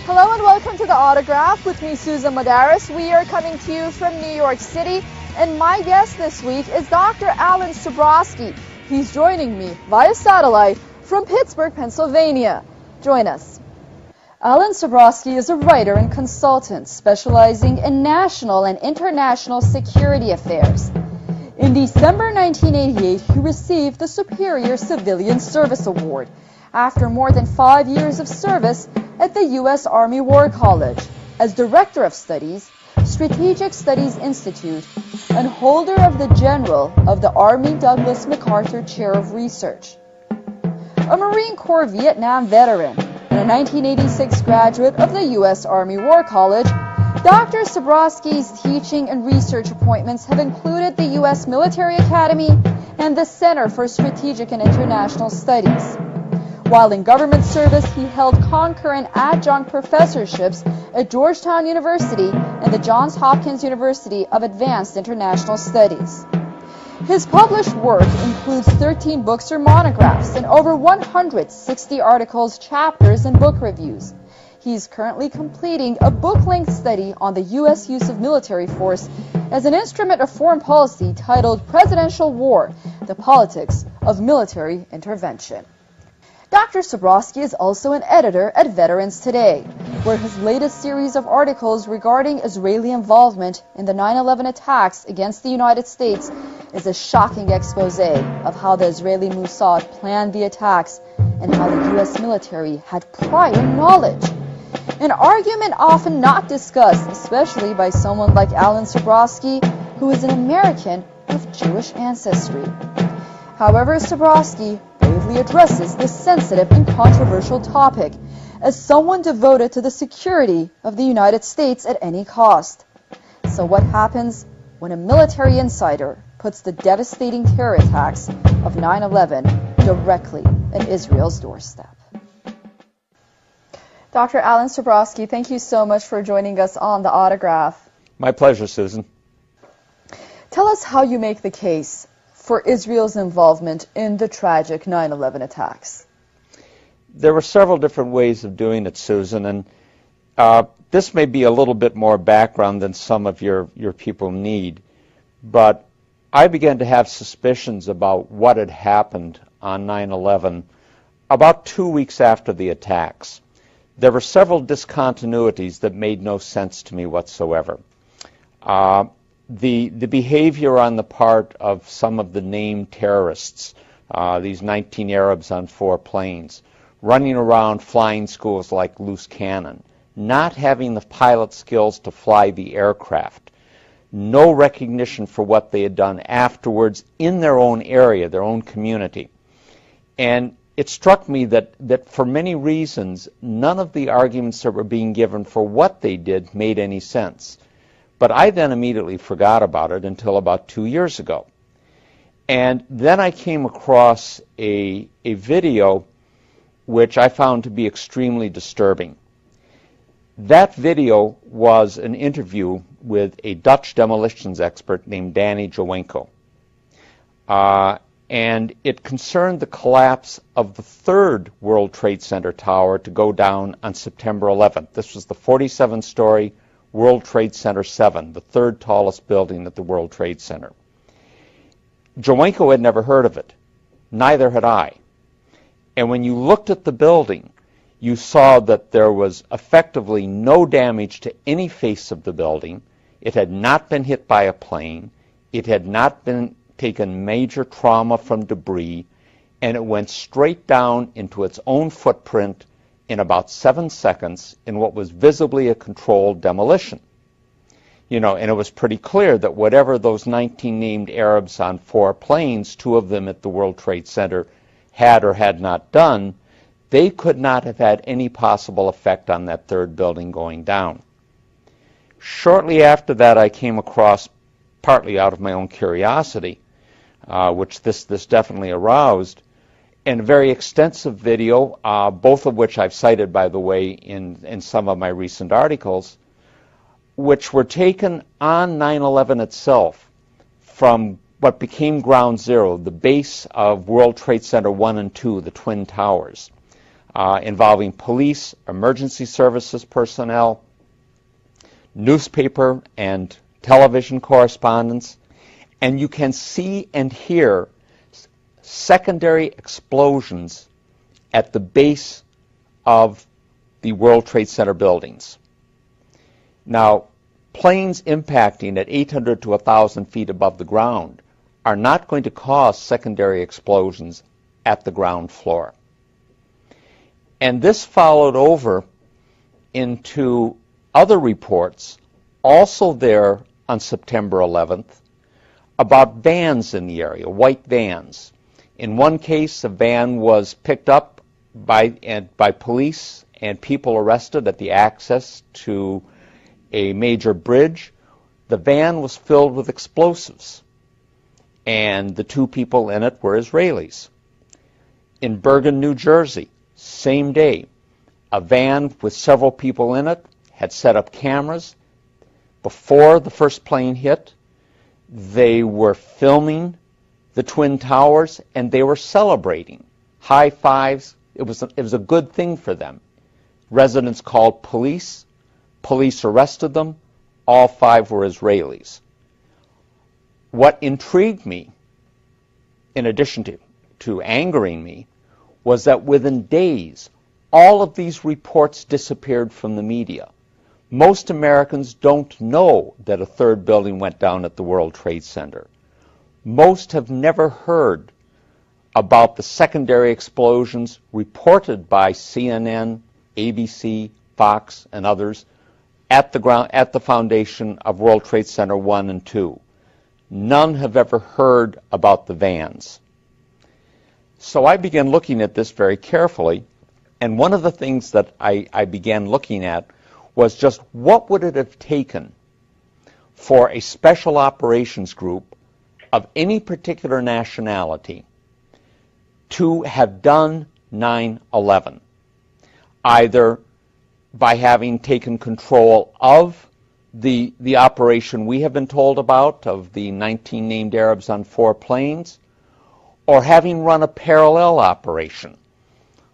Hello and welcome to The Autograph with me, Susan Madaris. We are coming to you from New York City, and my guest this week is Dr. Alan Sabrosky. He's joining me via satellite from Pittsburgh, Pennsylvania. Join us. Alan Sabrosky is a writer and consultant specializing in national and international security affairs. In December 1988, he received the Superior Civilian Service Award after more than 5 years of service at the U.S. Army War College as Director of Studies, Strategic Studies Institute, and holder of the General of the Army Douglas MacArthur Chair of Research. A Marine Corps Vietnam veteran and a 1986 graduate of the U.S. Army War College, Dr. Sabrosky's teaching and research appointments have included the U.S. Military Academy and the Center for Strategic and International Studies. While in government service, he held concurrent adjunct professorships at Georgetown University and the Johns Hopkins University of Advanced International Studies. His published work includes 13 books or monographs and over 160 articles, chapters, and book reviews. He's currently completing a book-length study on the U.S. use of military force as an instrument of foreign policy titled Presidential War: The Politics of Military Intervention. Dr. Sabrosky is also an editor at Veterans Today, where his latest series of articles regarding Israeli involvement in the 9/11 attacks against the United States is a shocking expose of how the Israeli Mossad planned the attacks and how the U.S. military had prior knowledge. An argument often not discussed, especially by someone like Alan Sabrosky, who is an American of Jewish ancestry. However, Sabrosky bravely addresses this sensitive and controversial topic as someone devoted to the security of the United States at any cost. So what happens when a military insider puts the devastating terror attacks of 9/11 directly at Israel's doorstep? Dr. Alan Sabrosky, thank you so much for joining us on The Autograph. My pleasure, Susan. Tell us how you make the case for Israel's involvement in the tragic 9/11 attacks. There were several different ways of doing it, Susan, and this may be a little bit more background than some of your people need, but I began to have suspicions about what had happened on 9/11 about 2 weeks after the attacks. There were several discontinuities that made no sense to me whatsoever. The behavior on the part of some of the named terrorists, these 19 Arabs on 4 planes, running around flying schools like loose cannon, not having the pilot skills to fly the aircraft, no recognition for what they had done afterwards in their own area, their own community. And it struck me that for many reasons, none of the arguments that were being given for what they did made any sense. But I then immediately forgot about it until about 2 years ago. And then I came across a video which I found to be extremely disturbing. That video was an interview with a Dutch demolitions expert named Danny Jowenko. And it concerned the collapse of the 3rd World Trade Center tower to go down on September 11th. This was the 47-story World Trade Center 7, the 3rd tallest building at the World Trade Center. Jowenko had never heard of it. Neither had I. And when you looked at the building, you saw that there was effectively no damage to any face of the building. It had not been hit by a plane. It had not been taken major trauma from debris, and it went straight down into its own footprint in about 7 seconds in what was visibly a controlled demolition. You know, and it was pretty clear that whatever those 19 named Arabs on 4 planes, 2 of them at the World Trade Center, had or had not done, they could not have had any possible effect on that 3rd building going down. Shortly after that, I came across, partly out of my own curiosity, which this definitely aroused, and a very extensive video, both of which I've cited, by the way, in some of my recent articles, which were taken on 9/11 itself from what became Ground Zero, the base of World Trade Center 1 and 2, the Twin Towers. involving police, emergency services personnel, newspaper and television correspondents, and you can see and hear secondary explosions at the base of the World Trade Center buildings. Now, planes impacting at 800 to 1,000 feet above the ground are not going to cause secondary explosions at the ground floor. And this followed over into other reports, also there on September 11th, about vans in the area, white vans. In one case, a van was picked up by police and people arrested at the access to a major bridge. The van was filled with explosives, and the two people in it were Israelis. In Bergen, New Jersey, same day, a van with several people in it had set up cameras. Before the first plane hit, they were filming the Twin Towers, and they were celebrating. High fives. It was a good thing for them. Residents called police. Police arrested them. All five were Israelis. What intrigued me, in addition to angering me, was that within days, all of these reports disappeared from the media. Most Americans don't know that a third building went down at the World Trade Center. Most have never heard about the secondary explosions reported by CNN, ABC, Fox, and others at the foundation of World Trade Center 1 and 2. None have ever heard about the vans. So I began looking at this very carefully, and one of the things that I began looking at was just what would it have taken for a special operations group of any particular nationality to have done 9/11, either by having taken control of the operation we have been told about, of the 19 named Arabs on 4 planes, or having run a parallel operation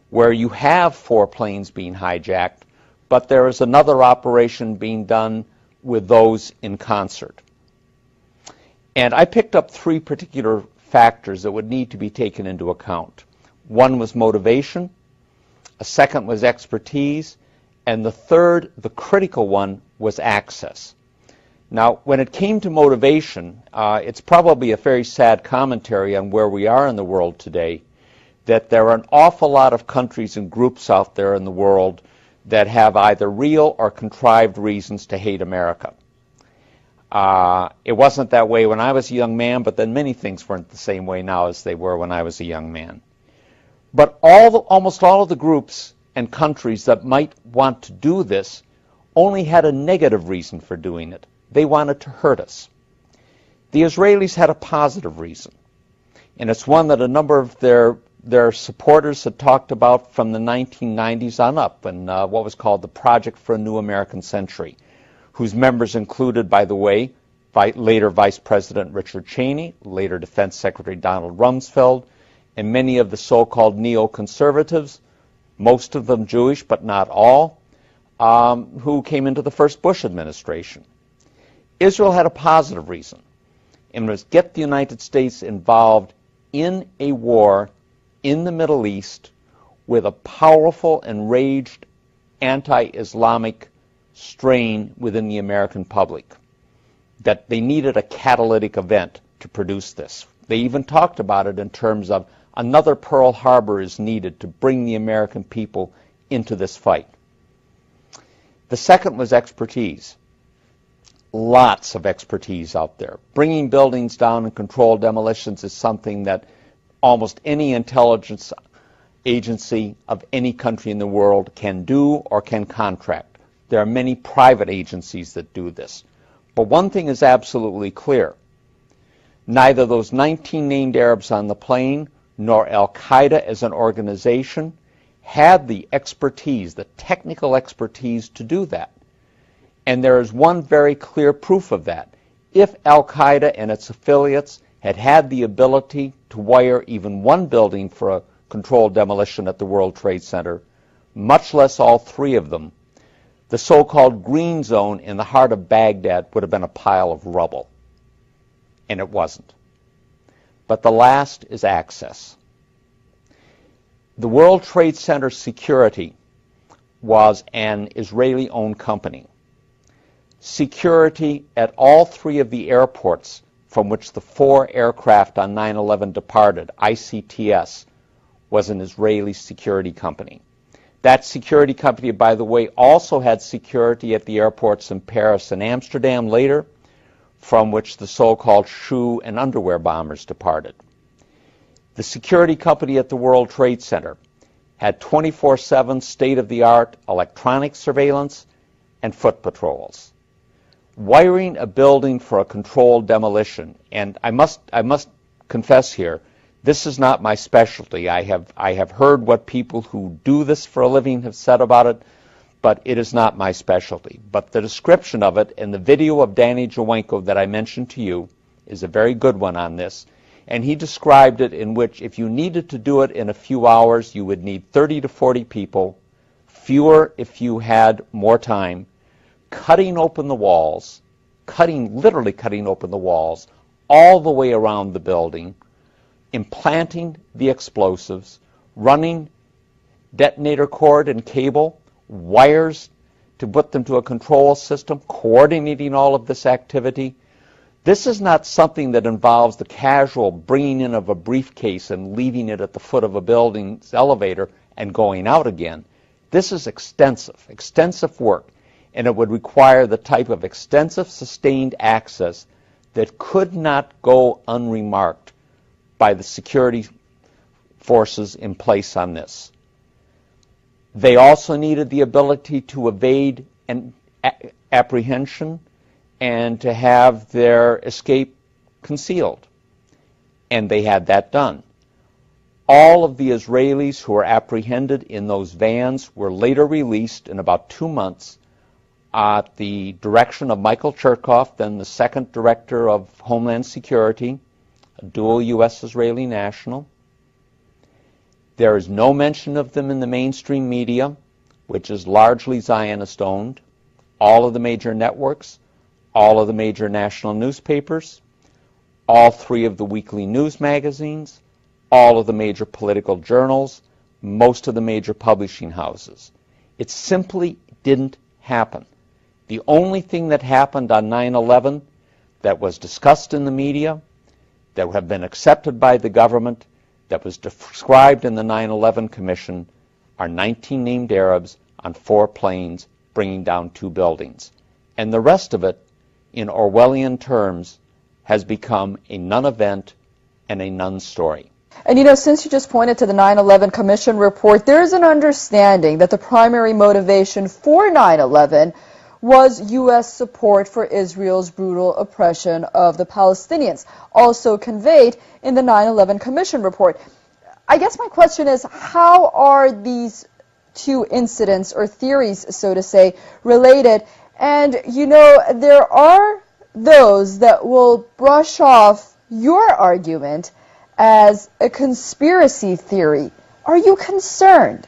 where you have 4 planes being hijacked, but there is another operation being done with those in concert. And I picked up 3 particular factors that would need to be taken into account. One was motivation, a second was expertise, and the third, the critical one, was access. Now, when it came to motivation, it's probably a very sad commentary on where we are in the world today, that there are an awful lot of countries and groups out there in the world that have either real or contrived reasons to hate America. It wasn't that way when I was a young man, but then many things weren't the same way now as they were when I was a young man. But almost all of the groups and countries that might want to do this only had a negative reason for doing it. They wanted to hurt us. The Israelis had a positive reason, and it's one that a number of their supporters had talked about from the 1990s on up, and what was called the Project for a New American Century, whose members included, by the way, later Vice President Richard Cheney, later Defense Secretary Donald Rumsfeld, and many of the so-called neoconservatives, most of them Jewish but not all, who came into the first Bush administration. Israel had a positive reason, and it was get the United States involved in a war in the Middle East with a powerful, enraged, anti-Islamic strain within the American public, that they needed a catalytic event to produce this. They even talked about it in terms of another Pearl Harbor is needed to bring the American people into this fight. The second was expertise. Lots of expertise out there. Bringing buildings down and controlled demolitions is something that almost any intelligence agency of any country in the world can do or can contract. There are many private agencies that do this. But one thing is absolutely clear. Neither those 19 named Arabs on the plane nor Al-Qaeda as an organization had the expertise, the technical expertise to do that. And there is one very clear proof of that. If Al-Qaeda and its affiliates had had the ability to wire even one building for a controlled demolition at the World Trade Center, much less all three of them, the so-called green zone in the heart of Baghdad would have been a pile of rubble. And it wasn't. But the last is access. The World Trade Center security was an Israeli-owned company. Security at all three of the airports from which the 4 aircraft on 9/11 departed, ICTS, was an Israeli security company. That security company, by the way, also had security at the airports in Paris and Amsterdam later, from which the so-called shoe and underwear bombers departed. The security company at the World Trade Center had 24/7 state-of-the-art electronic surveillance and foot patrols. Wiring a building for a controlled demolition, and I must confess here, this is not my specialty. I have heard what people who do this for a living have said about it, but it is not my specialty. But the description of it in the video of Danny Jawenko that I mentioned to you is a very good one on this. And he described it in which if you needed to do it in a few hours, you would need 30 to 40 people, fewer if you had more time, cutting open the walls, literally cutting open the walls all the way around the building, implanting the explosives, running detonator cord and cable, wires to put them to a control system, coordinating all of this activity. This is not something that involves the casual bringing in of a briefcase and leaving it at the foot of a building's elevator and going out again. This is extensive work, and it would require the type of extensive sustained access that could not go unremarked by the security forces in place on this. They also needed the ability to evade an apprehension and to have their escape concealed. And they had that done. All of the Israelis who were apprehended in those vans were later released in about 2 months at the direction of Michael Chertoff, then the second director of Homeland Security, a dual U.S.-Israeli national. There is no mention of them in the mainstream media, which is largely Zionist-owned. All of the major networks, all of the major national newspapers, all 3 of the weekly news magazines, all of the major political journals, most of the major publishing houses. It simply didn't happen. The only thing that happened on 9/11 that was discussed in the media, that have been accepted by the government, that was described in the 9/11 Commission, are 19 named Arabs on 4 planes bringing down 2 buildings. And the rest of it, in Orwellian terms, has become a non-event and a non-story. And you know, since you just pointed to the 9/11 Commission report, there's an understanding that the primary motivation for 9/11 was U.S. support for Israel's brutal oppression of the Palestinians, also conveyed in the 9/11 Commission report. I guess my question is, how are these 2 incidents or theories, so to say, related? And, you know, there are those that will brush off your argument as a conspiracy theory. Are you concerned?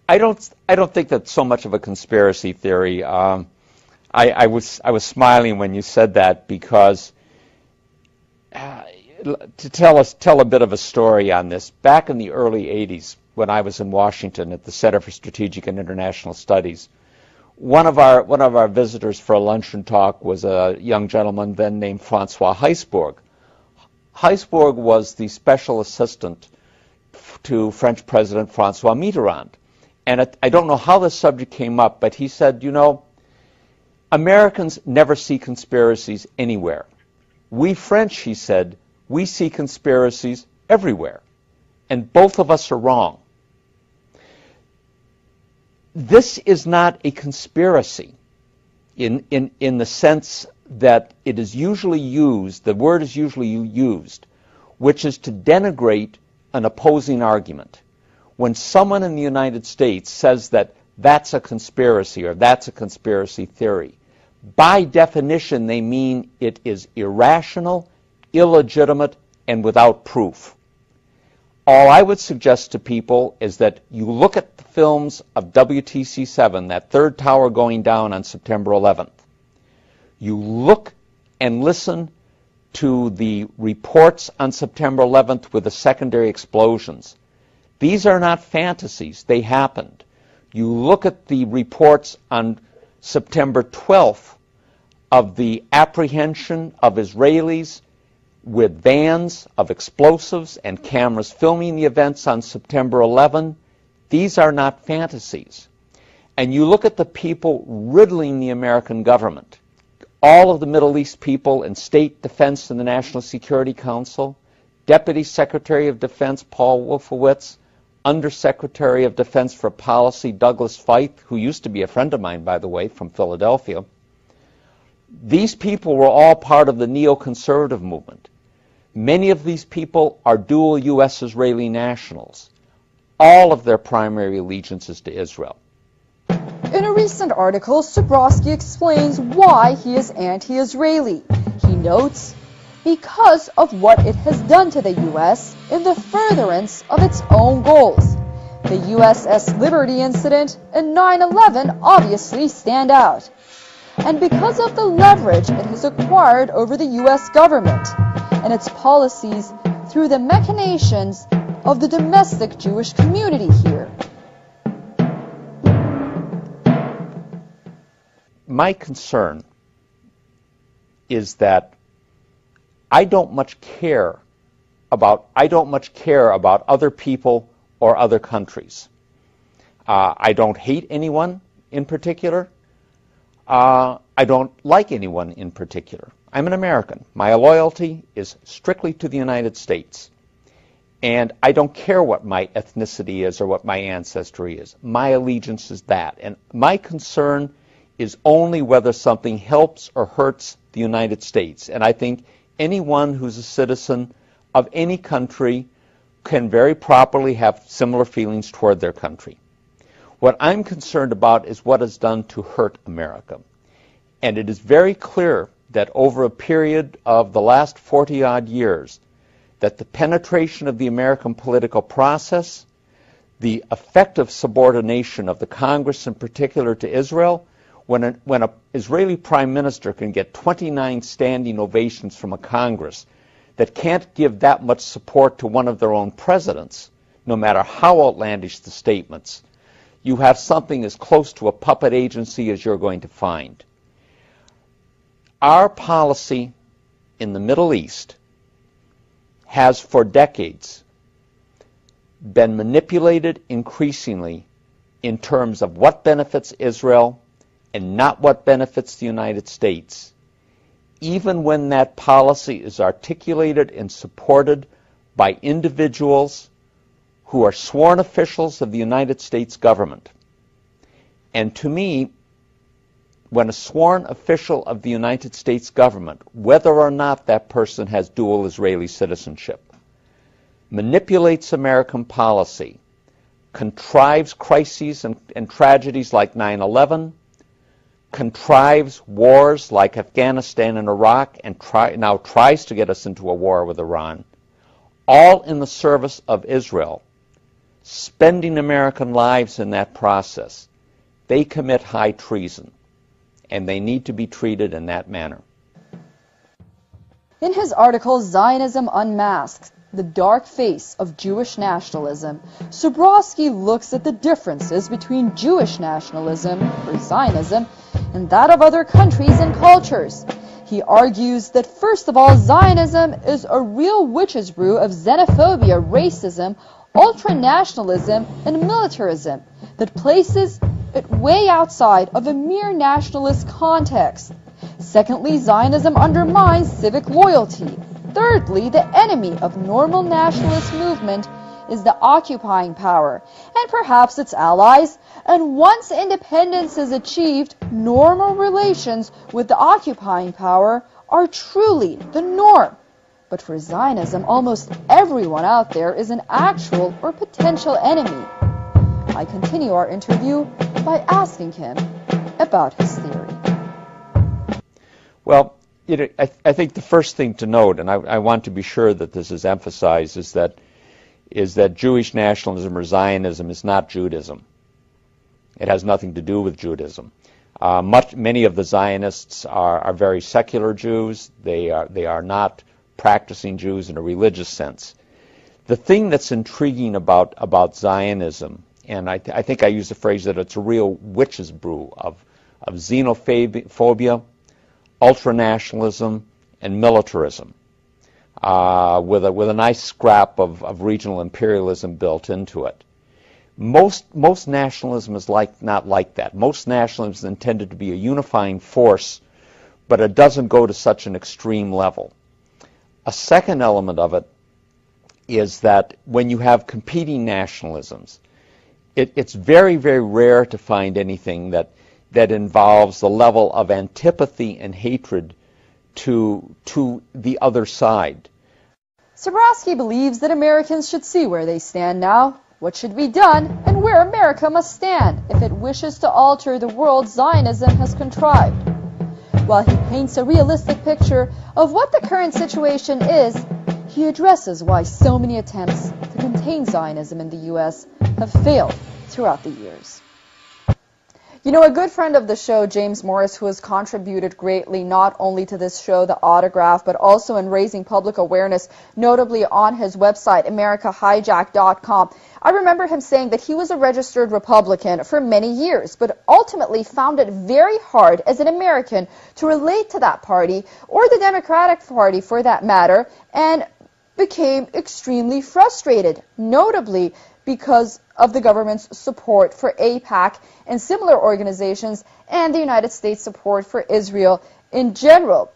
I don't think that's so much of a conspiracy theory. I was smiling when you said that because to tell a bit of a story on this. Back in the early 80s, when I was in Washington at the Center for Strategic and International Studies, one of our visitors for a luncheon talk was a young gentleman then named Francois Heisbourg. Heisbourg was the special assistant to French President Francois Mitterrand. And I don't know how the subject came up, but he said, you know, Americans never see conspiracies anywhere. We French, he said, we see conspiracies everywhere. And both of us are wrong. This is not a conspiracy in the sense that it is usually used, the word is usually used, which is to denigrate an opposing argument. When someone in the United States says that that's a conspiracy or that's a conspiracy theory, by definition they mean it is irrational, illegitimate, and without proof. All I would suggest to people is that you look at the films of WTC-7, that third tower going down on September 11th. You look and listen to the reports on September 11th with the secondary explosions. These are not fantasies. They happened. You look at the reports on September 12th of the apprehension of Israelis with vans of explosives and cameras filming the events on September 11. These are not fantasies. And you look at the people riddling the American government, all of the Middle East people in State Defense and the National Security Council, Deputy Secretary of Defense Paul Wolfowitz, Undersecretary of Defense for Policy Douglas Feith, who used to be a friend of mine, by the way, from Philadelphia. These people were all part of the neoconservative movement. Many of these people are dual U.S.-Israeli nationals. All of their primary allegiance is to Israel. In a recent article, Sabrosky explains why he is anti-Israeli. He notes, because of what it has done to the U.S. in the furtherance of its own goals. The USS Liberty incident and 9/11 obviously stand out. And because of the leverage it has acquired over the U.S. government and its policies through the machinations of the domestic Jewish community here. My concern is that I don't much care about other people or other countries. I don't hate anyone in particular. I don't like anyone in particular. I'm an American. My loyalty is strictly to the United States. And I don't care what my ethnicity is or what my ancestry is. My allegiance is that. And my concern is only whether something helps or hurts the United States. And I think anyone who's a citizen of any country can very properly have similar feelings toward their country. What I'm concerned about is what is done to hurt America. And it is very clear that over a period of the last 40-odd years, that the penetration of the American political process, the effective subordination of the Congress in particular to Israel, when an Israeli prime minister can get 29 standing ovations from a Congress that can't give that much support to one of their own presidents, no matter how outlandish the statements, you have something as close to a puppet agency as you're going to find. Our policy in the Middle East has for decades been manipulated increasingly in terms of what benefits Israel and not what benefits the United States, even when that policy is articulated and supported by individuals who are sworn officials of the United States government. And to me, when a sworn official of the United States government, whether or not that person has dual Israeli citizenship, manipulates American policy, contrives crises and tragedies like 9/11, contrives wars like Afghanistan and Iraq, and now tries to get us into a war with Iran, all in the service of Israel, spending American lives in that process, they commit high treason, and they need to be treated in that manner. In his article, Zionism Unmasked, The Dark Face of Jewish Nationalism, Sabrosky looks at the differences between Jewish nationalism, or Zionism, and that of other countries and cultures. He argues that, first of all, Zionism is a real witch's brew of xenophobia, racism, ultranationalism, and militarism that places it way outside of a mere nationalist context. Secondly, Zionism undermines civic loyalty. Thirdly, the enemy of normal nationalist movement is the occupying power, and perhaps its allies, and once independence is achieved, normal relations with the occupying power are truly the norm. But for Zionism, almost everyone out there is an actual or potential enemy. I continue our interview by asking him about his theory. Well, I think the first thing to note, and I want to be sure that this is emphasized, is that is that Jewish nationalism or Zionism is not Judaism. It has nothing to do with Judaism. Many of the Zionists are very secular Jews. They are not practicing Jews in a religious sense. The thing that's intriguing about Zionism, and I think I use the phrase that it's a real witch's brew of xenophobia, ultranationalism, and militarism, with a nice scrap of regional imperialism built into it. Most nationalism is not like that. Most nationalism is intended to be a unifying force, but it doesn't go to such an extreme level. A second element of it is that when you have competing nationalisms, it's very, very rare to find anything that involves the level of antipathy and hatred to the other side. Sabrosky believes that Americans should see where they stand now, what should be done, and where America must stand if it wishes to alter the world Zionism has contrived. While he paints a realistic picture of what the current situation is, he addresses why so many attempts to contain Zionism in the U.S. have failed throughout the years. You know, a good friend of the show, James Morris, who has contributed greatly not only to this show, The Autograph, but also in raising public awareness, notably on his website, AmericaHijacked.com. I remember him saying that he was a registered Republican for many years, but ultimately found it very hard as an American to relate to that party, or the Democratic Party for that matter, and became extremely frustrated, notably because of the government's support for AIPAC and similar organizations and the United States support for Israel in general.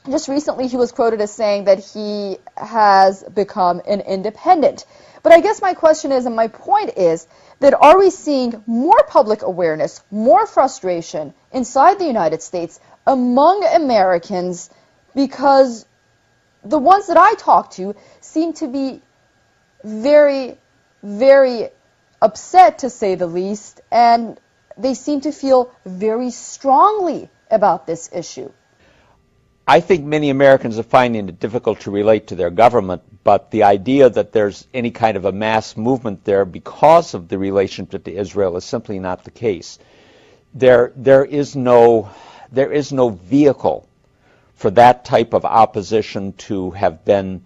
Just recently he was quoted as saying that he has become an independent. But I guess my question is, and my point is, that are we seeing more public awareness, more frustration inside the United States among Americans, because the ones that I talk to seem to be very, very upset, to say the least, and they seem to feel very strongly about this issue. I think many Americans are finding it difficult to relate to their government, but the idea that there's any kind of a mass movement there because of the relationship to Israel is simply not the case. There is no vehicle for that type of opposition to have been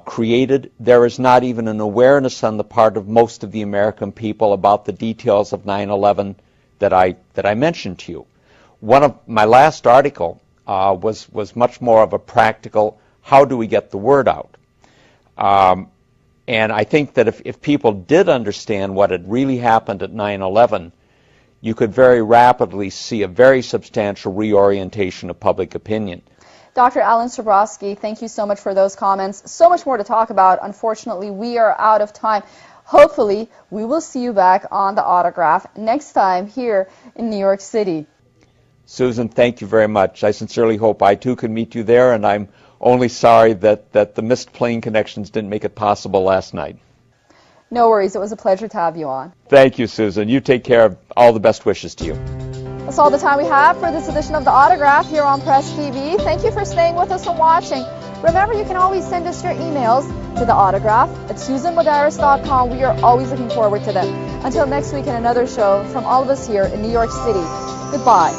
created. There is not even an awareness on the part of most of the American people about the details of 9/11 that I mentioned to you. One of my last article was much more of a practical, how do we get the word out? And I think that if people did understand what had really happened at 9/11, you could very rapidly see a very substantial reorientation of public opinion. Dr. Alan Sabrosky, thank you so much for those comments. So much more to talk about. Unfortunately, we are out of time. Hopefully, we will see you back on The Autograph next time here in New York City. Susan, thank you very much. I sincerely hope I too can meet you there, and I'm only sorry that the missed plane connections didn't make it possible last night. No worries. It was a pleasure to have you on. Thank you, Susan. You take care. All the best wishes to you. That's all the time we have for this edition of The Autograph here on Press TV. Thank you for staying with us and watching. Remember, you can always send us your emails to The Autograph at SusanMadaris.com. We are always looking forward to them. Until next week in another show from all of us here in New York City, goodbye.